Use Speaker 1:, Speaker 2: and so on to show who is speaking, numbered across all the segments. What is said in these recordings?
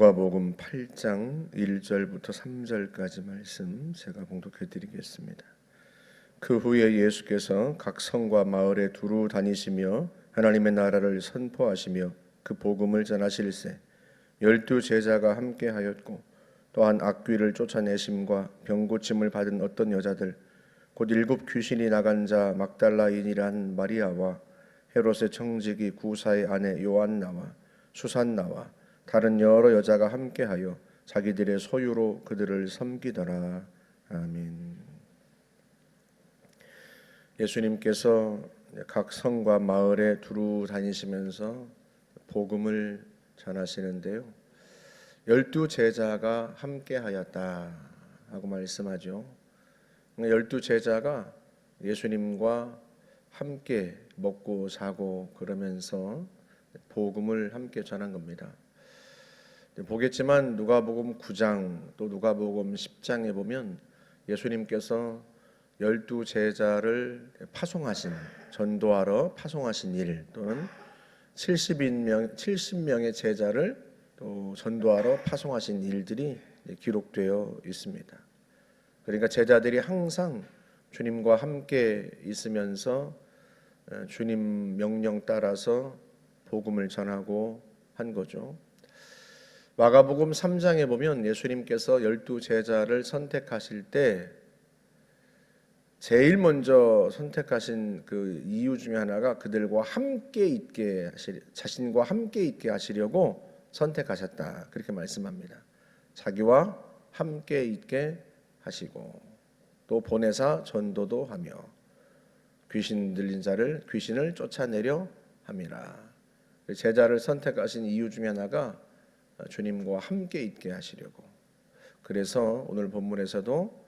Speaker 1: 누가복음 8장 1절부터 3절까지 말씀 제가 봉독해 드리겠습니다. 그 후에 예수께서 각 성과 마을에 두루 다니시며 하나님의 나라를 선포하시며 그 복음을 전하실세 12 제자가 함께하였고 또한 악귀를 쫓아내심과 병 고침을 받은 어떤 여자들 곧 7 귀신이 나간 자 막달라인이란 마리아와 헤롯의 청지기 구사의 아내 요한나와 수산나와 다른 여러 여자가 함께하여 자기들의 소유로 그들을 섬기더라. 아멘. 예수님께서 각 성과 마을에 두루 다니시면서 복음을 전하시는데요. 12 제자가 함께하였다 하고 말씀하죠. 12 제자가 예수님과 함께 먹고 자고 그러면서 복음을 함께 전한 겁니다. 보겠지만 누가복음 9장 또 누가복음 10장에 보면 예수님께서 12 제자를 파송하신, 전도하러 파송하신 일, 또는 70명의 제자를 또 전도하러 파송하신 일들이 기록되어 있습니다. 그러니까 제자들이 항상 주님과 함께 있으면서 주님 명령 따라서 복음을 전하고 한 거죠. 마가복음 3장에 보면 예수님께서 12 제자를 선택하실 때 제일 먼저 선택하신 그 이유 중에 하나가 그들과 함께 있게 자신과 함께 있게 하시려고 선택하셨다. 그렇게 말씀합니다. 자기와 함께 있게 하시고 또 보내사 전도도 하며 귀신 들린 자를 귀신을 쫓아내려 함이라. 제자를 선택하신 이유 중에 하나가 주님과 함께 있게 하시려고. 그래서 오늘 본문에서도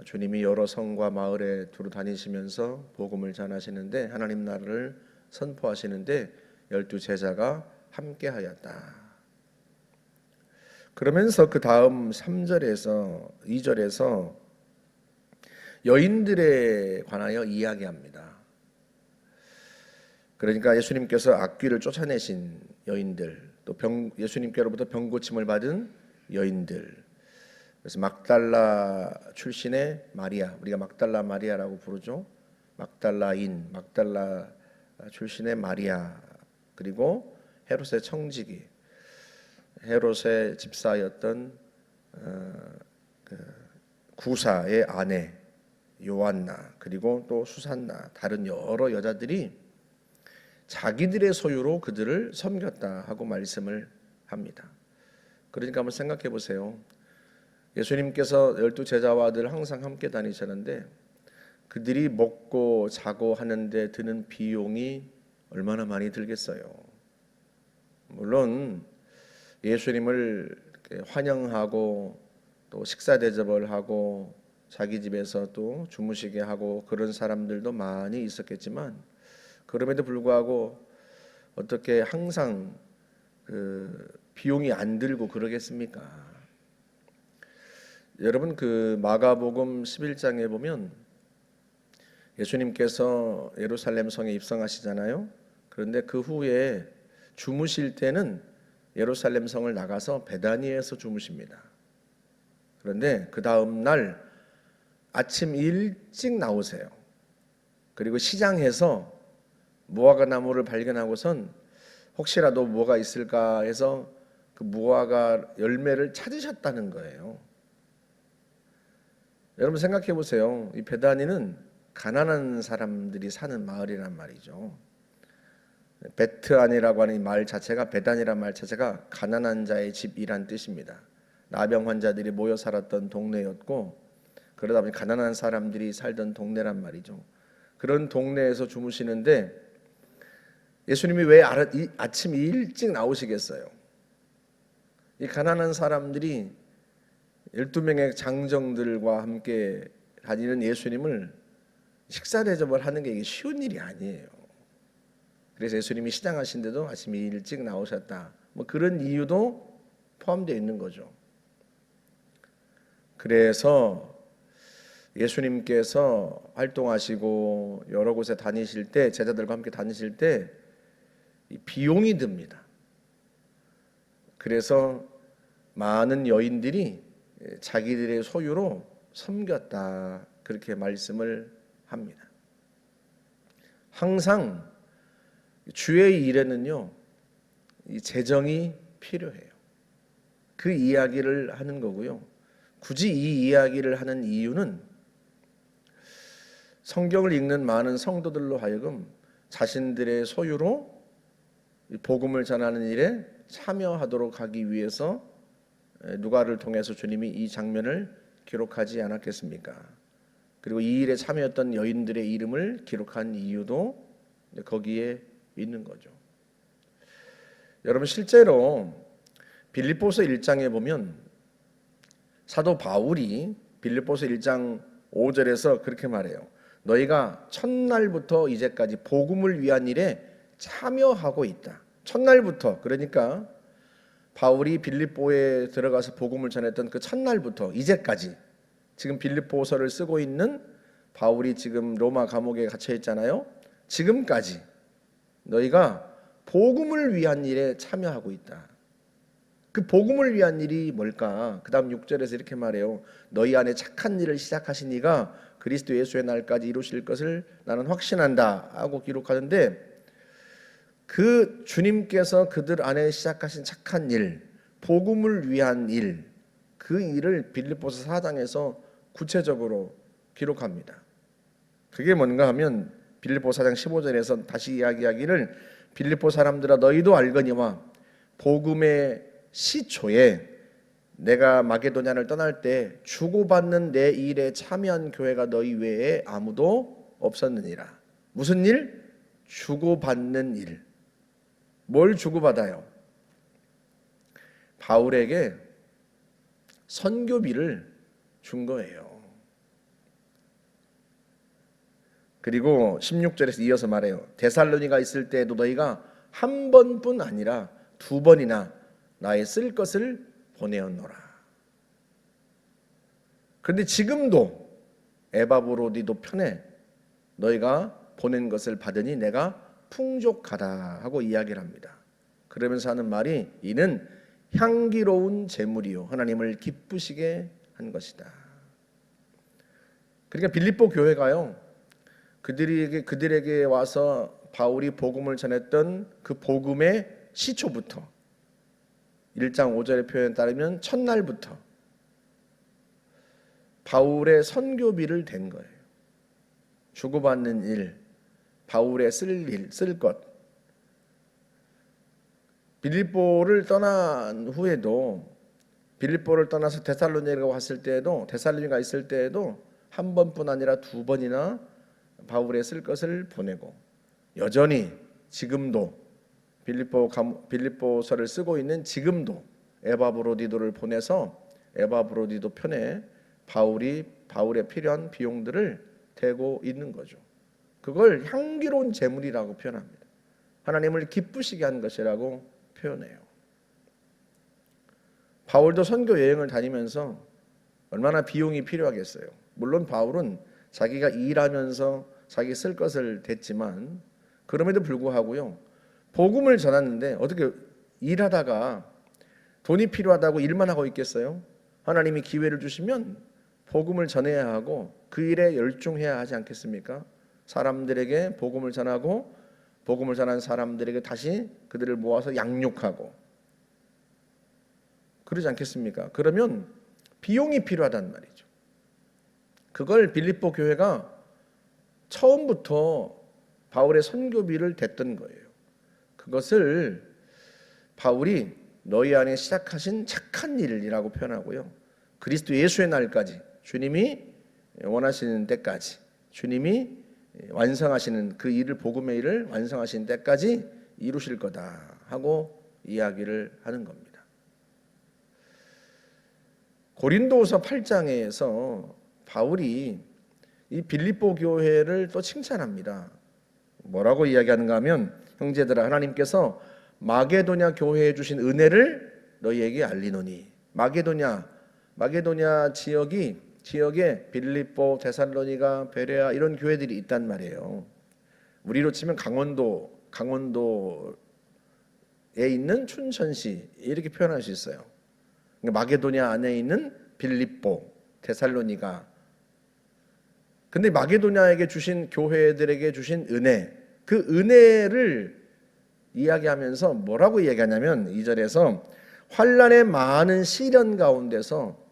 Speaker 1: 주님이 여러 성과 마을에 두루 다니시면서 복음을 전하시는데 하나님 나라를 선포하시는데 12 제자가 함께 하였다. 그러면서 그 다음 3절에서 2절에서 여인들에 관하여 이야기합니다. 그러니까 예수님께서 악귀를 쫓아내신 여인들, 또 예수님께로부터 병 고침을 받은 여인들, 그래서 막달라 출신의 마리아, 우리가 막달라 마리아라고 부르죠. 막달라인, 막달라 출신의 마리아, 그리고 헤롯의 청지기, 헤롯의 집사였던 구사의 아내 요한나, 그리고 또 수산나, 다른 여러 여자들이 자기들의 소유로 그들을 섬겼다 하고 말씀을 합니다. 그러니까 한번 생각해 보세요. 예수님께서 12 제자와 늘 항상 함께 다니셨는데 그들이 먹고 자고 하는데 드는 비용이 얼마나 많이 들겠어요. 물론 예수님을 환영하고 또 식사 대접을 하고 자기 집에서 또 주무시게 하고 그런 사람들도 많이 있었겠지만 그럼에도 불구하고 어떻게 항상 그 비용이 안 들고 그러겠습니까? 여러분 그 마가복음 11장에 보면 예수님께서 예루살렘 성에 입성하시잖아요. 그런데 그 후에 주무실 때는 예루살렘 성을 나가서 베다니에서 주무십니다. 그런데 그 다음 날 아침 일찍 나오세요. 그리고 시장에서 무화과 나무를 발견하고선 혹시라도 뭐가 있을까 해서 그 무화과 열매를 찾으셨다는 거예요. 여러분 생각해 보세요. 이 베다니는 가난한 사람들이 사는 마을이란 말이죠. 베트안이라고 하는 이 말 자체가, 베단이라는 말 자체가 가난한 자의 집이란 뜻입니다. 나병 환자들이 모여 살았던 동네였고 그러다 보니 가난한 사람들이 살던 동네란 말이죠. 그런 동네에서 주무시는데 예수님이 왜 아침 일찍 나오시겠어요? 이 가난한 사람들이 12명의 장정들과 함께 다니는 예수님을 식사 대접을 하는 게 이게 쉬운 일이 아니에요. 그래서 예수님이 시장하신데도 아침 일찍 나오셨다. 뭐 그런 이유도 포함되어 있는 거죠. 그래서 예수님께서 활동하시고 여러 곳에 다니실 때, 제자들과 함께 다니실 때 비용이 듭니다. 그래서 많은 여인들이 자기들의 소유로 섬겼다. 그렇게 말씀을 합니다. 항상 주의 일에는요, 이 재정이 필요해요. 그 이야기를 하는 거고요. 굳이 이 이야기를 하는 이유는 성경을 읽는 많은 성도들로 하여금 자신들의 소유로 복음을 전하는 일에 참여하도록 하기 위해서 누가를 통해서 주님이 이 장면을 기록하지 않았겠습니까? 그리고 이 일에 참여했던 여인들의 이름을 기록한 이유도 거기에 있는 거죠. 여러분, 실제로 빌립보서 1장에 보면 사도 바울이 빌립보서 1장 5절에서 그렇게 말해요. 너희가 첫날부터 이제까지 복음을 위한 일에 참여하고 있다. 첫날부터, 그러니까 바울이 빌립보에 들어가서 복음을 전했던 그 첫날부터 이제까지, 지금 빌립보서를 쓰고 있는 바울이 지금 로마 감옥에 갇혀 있잖아요. 지금까지 너희가 복음을 위한 일에 참여하고 있다. 그 복음을 위한 일이 뭘까? 그 다음 6절에서 이렇게 말해요. 너희 안에 착한 일을 시작하신 이가 그리스도 예수의 날까지 이루실 것을 나는 확신한다 하고 기록하는데, 그 주님께서 그들 안에 시작하신 착한 일, 복음을 위한 일, 그 일을 빌립보서 4장에서 구체적으로 기록합니다. 그게 뭔가 하면 빌립보 4장 15절에서 다시 이야기하기를 빌립보 사람들아 너희도 알거니와 복음의 시초에 내가 마게도냐를 떠날 때 주고받는 내 일에 참여한 교회가 너희 외에 아무도 없었느니라. 무슨 일? 주고받는 일. 뭘 주고받아요? 바울에게 선교비를 준 거예요. 그리고 16절에서 이어서 말해요. 데살로니가 있을 때에도 너희가 한 번뿐 아니라 두 번이나 나의 쓸 것을 보내었노라. 그런데 지금도 에바브로디도 편에 너희가 보낸 것을 받으니 내가 풍족하다 하고 이야기를 합니다. 그러면서 하는 말이 이는 향기로운 제물이요 하나님을 기쁘시게 한 것이다. 그러니까 빌립보 교회가요, 그들에게 와서 바울이 복음을 전했던 그 복음의 시초부터 1장 5절의 표현에 따르면 첫날부터 바울의 선교비를 댄 거예요. 주고받는 일, 바울의 쓸 일, 쓸 것. 빌립보를 떠난 후에도, 빌립보를 떠나서 데살로니가가 왔을 때에도, 데살로니가 있을 때에도 한 번뿐 아니라 두 번이나 바울의 쓸 것을 보내고, 여전히 지금도 빌립보서를 쓰고 있는 지금도 에바브로디도를 보내서 에바브로디도 편에 바울의 필요한 비용들을 대고 있는 거죠. 그걸 향기로운 제물이라고 표현합니다. 하나님을 기쁘시게 한 것이라고 표현해요. 바울도 선교 여행을 다니면서 얼마나 비용이 필요하겠어요. 물론 바울은 자기가 일하면서 자기 쓸 것을 댔지만 그럼에도 불구하고요, 복음을 전했는데 어떻게 일하다가 돈이 필요하다고 일만 하고 있겠어요? 하나님이 기회를 주시면 복음을 전해야 하고 그 일에 열중해야 하지 않겠습니까? 사람들에게 복음을 전하고 복음을 전한 사람들에게 다시 그들을 모아서 양육하고 그러지 않겠습니까? 그러면 비용이 필요하단 말이죠. 그걸 빌립보 교회가 처음부터 바울의 선교비를 댔던 거예요. 그것을 바울이 너희 안에 시작하신 착한 일이라고 표현하고요. 그리스도 예수의 날까지, 주님이 원하시는 때까지, 주님이 완성하시는 그 일을, 복음의 일을 완성하시는 때까지 이루실 거다 하고 이야기를 하는 겁니다. 고린도후서 8장에서 바울이 이 빌립보 교회를 또 칭찬합니다. 뭐라고 이야기하는가 하면, 형제들아 하나님께서 마게도냐 교회에 주신 은혜를 너희에게 알리노니. 마게도냐 지역에 빌립보, 데살로니가, 베레아 이런 교회들이 있단 말이에요. 우리로 치면 강원도에 있는 춘천시 이렇게 표현할 수 있어요. 마게도냐 안에 있는 빌립보, 데살로니가. 근데 마게도냐에게 주신 교회들에게 주신 은혜, 그 은혜를 이야기하면서 뭐라고 이야기하냐면 2절에서 환난의 많은 시련 가운데서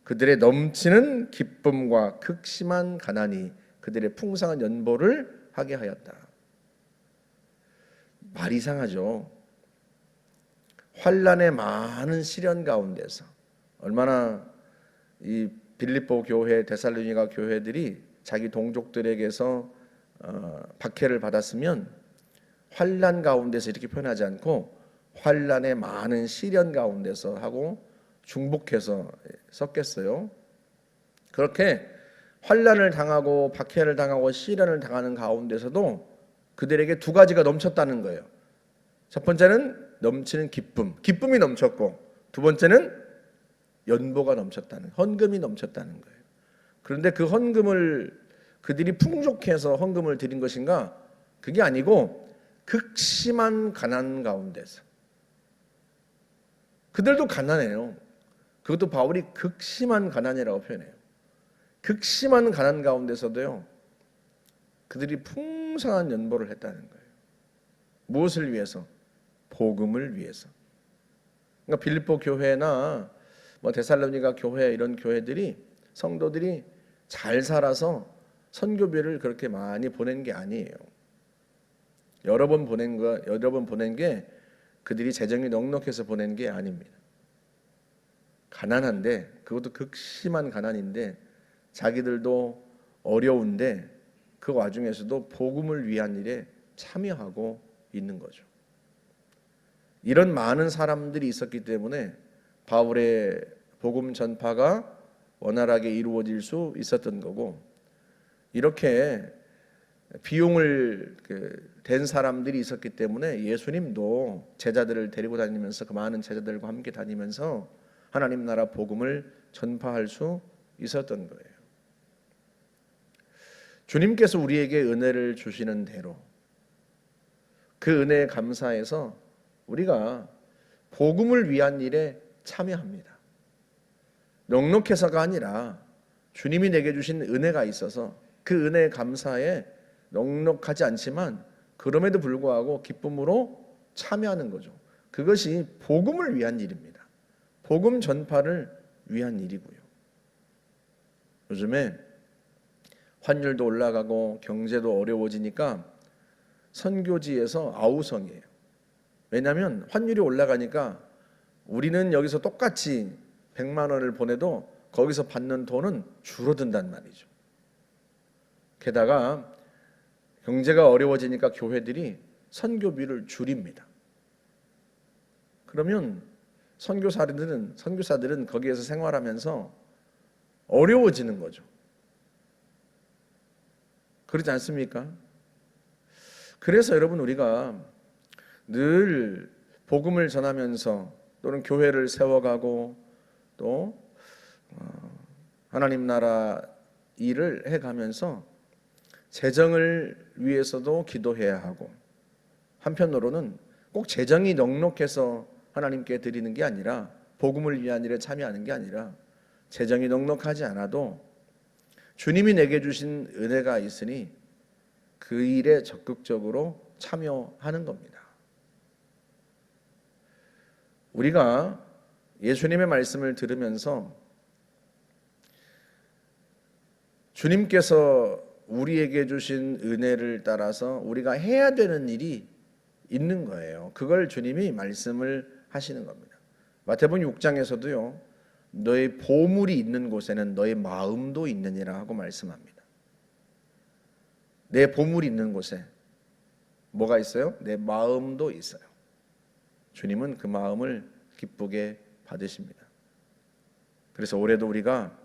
Speaker 1: 그들의 넘치는 기쁨과 극심한 가난이 그들의 풍성한 연보를 하게 하였다. 말 이상하죠. 환난의 많은 시련 가운데서 얼마나 이 빌립보 교회, 데살로니가 교회들이 자기 동족들에게서 박해를 받았으면 환난 가운데서 이렇게 표현하지 않고 환난의 많은 시련 가운데서 하고 중복해서 썼겠어요. 그렇게 환난을 당하고 박해를 당하고 시련을 당하는 가운데서도 그들에게 두 가지가 넘쳤다는 거예요. 첫 번째는 넘치는 기쁨이 넘쳤고, 두 번째는 연보가 넘쳤다는, 헌금이 넘쳤다는 거예요. 그런데 그 헌금을 그들이 풍족해서 헌금을 드린 것인가? 그게 아니고 극심한 가난 가운데서. 그들도 가난해요. 그것도 바울이 극심한 가난이라고 표현해요. 극심한 가난 가운데서도요, 그들이 풍성한 연보를 했다는 거예요. 무엇을 위해서? 복음을 위해서. 그러니까 빌립보 교회나 데살로니가 교회, 이런 교회들이, 성도들이 잘 살아서 선교비를 그렇게 많이 보낸 게 아니에요. 여러 번 보낸 게 그들이 재정이 넉넉해서 보낸 게 아닙니다. 가난한데, 그것도 극심한 가난인데, 자기들도 어려운데 그 와중에서도 복음을 위한 일에 참여하고 있는 거죠. 이런 많은 사람들이 있었기 때문에 바울의 복음 전파가 원활하게 이루어질 수 있었던 거고, 이렇게 비용을 댄 사람들이 있었기 때문에 예수님도 제자들을 데리고 다니면서, 그 많은 제자들과 함께 다니면서 하나님 나라 복음을 전파할 수 있었던 거예요. 주님께서 우리에게 은혜를 주시는 대로 그 은혜에 감사해서 우리가 복음을 위한 일에 참여합니다. 넉넉해서가 아니라 주님이 내게 주신 은혜가 있어서 그 은혜에 감사해 넉넉하지 않지만 그럼에도 불구하고 기쁨으로 참여하는 거죠. 그것이 복음을 위한 일입니다. 복음 전파를 위한 일이고요. 요즘에 환율도 올라가고 경제도 어려워지니까 선교지에서 아우성이에요. 왜냐하면 환율이 올라가니까 우리는 여기서 똑같이 100만 원을 보내도 거기서 받는 돈은 줄어든단 말이죠. 게다가 경제가 어려워지니까 교회들이 선교비를 줄입니다. 그러면 선교사들은 거기에서 생활하면서 어려워지는 거죠. 그렇지 않습니까? 그래서 여러분, 우리가 늘 복음을 전하면서 또는 교회를 세워가고 또 하나님 나라 일을 해가면서 재정을 위해서도 기도해야 하고, 한편으로는 꼭 재정이 넉넉해서 하나님께 드리는 게 아니라, 복음을 위한 일에 참여하는 게 아니라, 재정이 넉넉하지 않아도 주님이 내게 주신 은혜가 있으니 그 일에 적극적으로 참여하는 겁니다. 우리가 예수님의 말씀을 들으면서 주님께서 우리에게 주신 은혜를 따라서 우리가 해야 되는 일이 있는 거예요. 그걸 주님이 말씀을 하시는 겁니다. 마태복음 6장에서도요, 너의 보물이 있는 곳에는 너의 마음도 있느니라 하고 말씀합니다. 내 보물이 있는 곳에 뭐가 있어요? 내 마음도 있어요. 주님은 그 마음을 기쁘게 받으십니다. 그래서 올해도 우리가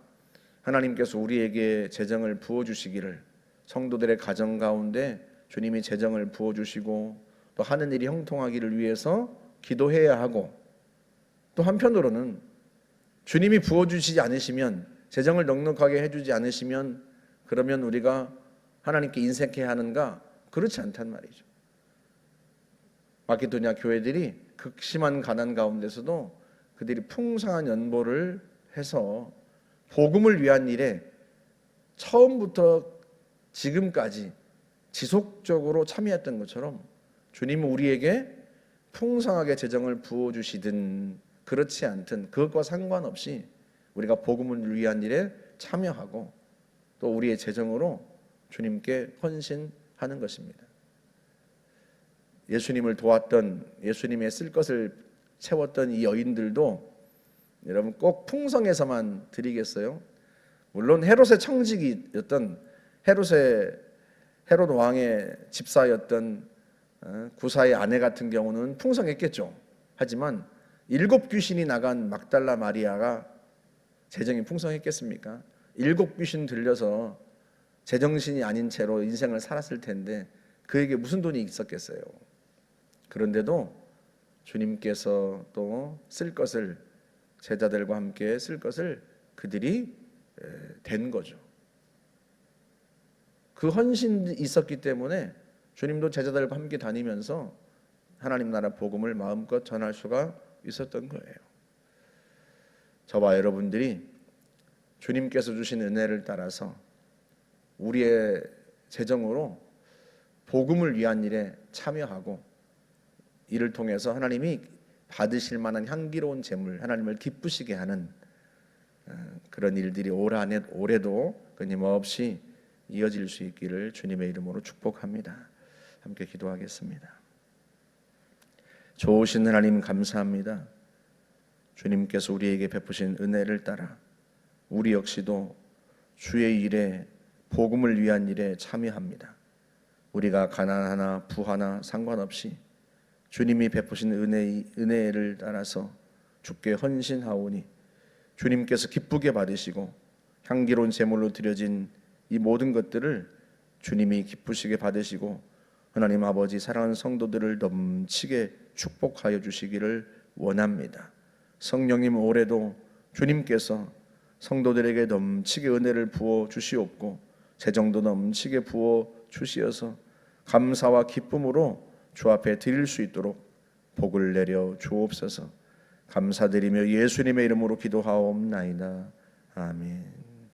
Speaker 1: 하나님께서 우리에게 재정을 부어주시기를, 성도들의 가정 가운데 주님이 재정을 부어주시고 또 하는 일이 형통하기를 위해서 기도해야 하고, 또 한편으로는 주님이 부어주시지 않으시면, 재정을 넉넉하게 해주지 않으시면, 그러면 우리가 하나님께 인색해야 하는가? 그렇지 않단 말이죠. 마케도냐 교회들이 극심한 가난 가운데서도 그들이 풍성한 연보를 해서 복음을 위한 일에 처음부터 지금까지 지속적으로 참여했던 것처럼 주님은 우리에게 풍성하게 재정을 부어주시든 그렇지 않든 그것과 상관없이 우리가 복음을 위한 일에 참여하고 또 우리의 재정으로 주님께 헌신하는 것입니다. 예수님을 도왔던, 예수님의 쓸 것을 채웠던 이 여인들도 여러분 꼭 풍성해서만 드리겠어요? 물론 헤롯의 청지기였던 헤롯 왕의 집사였던 구사의 아내 같은 경우는 풍성했겠죠. 하지만 7 귀신이 나간 막달라 마리아가 재정이 풍성했겠습니까? 7 귀신 들려서 제정신이 아닌 채로 인생을 살았을 텐데 그에게 무슨 돈이 있었겠어요. 그런데도 주님께서 또 쓸 것을, 제자들과 함께 쓸 것을 그들이 된 거죠. 그 헌신이 있었기 때문에 주님도 제자들과 함께 다니면서 하나님 나라 복음을 마음껏 전할 수가 있었던 거예요. 저와 여러분들이 주님께서 주신 은혜를 따라서 우리의 재정으로 복음을 위한 일에 참여하고 이를 통해서 하나님이 받으실 만한 향기로운 재물, 하나님을 기쁘시게 하는 그런 일들이 올해도 끊임없이 이어질 수 있기를 주님의 이름으로 축복합니다. 함께 기도하겠습니다. 좋으신 하나님 감사합니다. 주님께서 우리에게 베푸신 은혜를 따라 우리 역시도 주의 일에, 복음을 위한 일에 참여합니다. 우리가 가난하나 부하나 상관없이 주님이 베푸신 은혜를 따라서 주께 헌신하오니 주님께서 기쁘게 받으시고 향기로운 제물로 드려진 이 모든 것들을 주님이 기쁘시게 받으시고 하나님 아버지 사랑하는 성도들을 넘치게 축복하여 주시기를 원합니다. 성령님, 올해도 주님께서 성도들에게 넘치게 은혜를 부어 주시옵고 재정도 넘치게 부어 주시어서 감사와 기쁨으로 주 앞에 드릴 수 있도록 복을 내려 주옵소서. 감사드리며 예수님의 이름으로 기도하옵나이다. 아멘.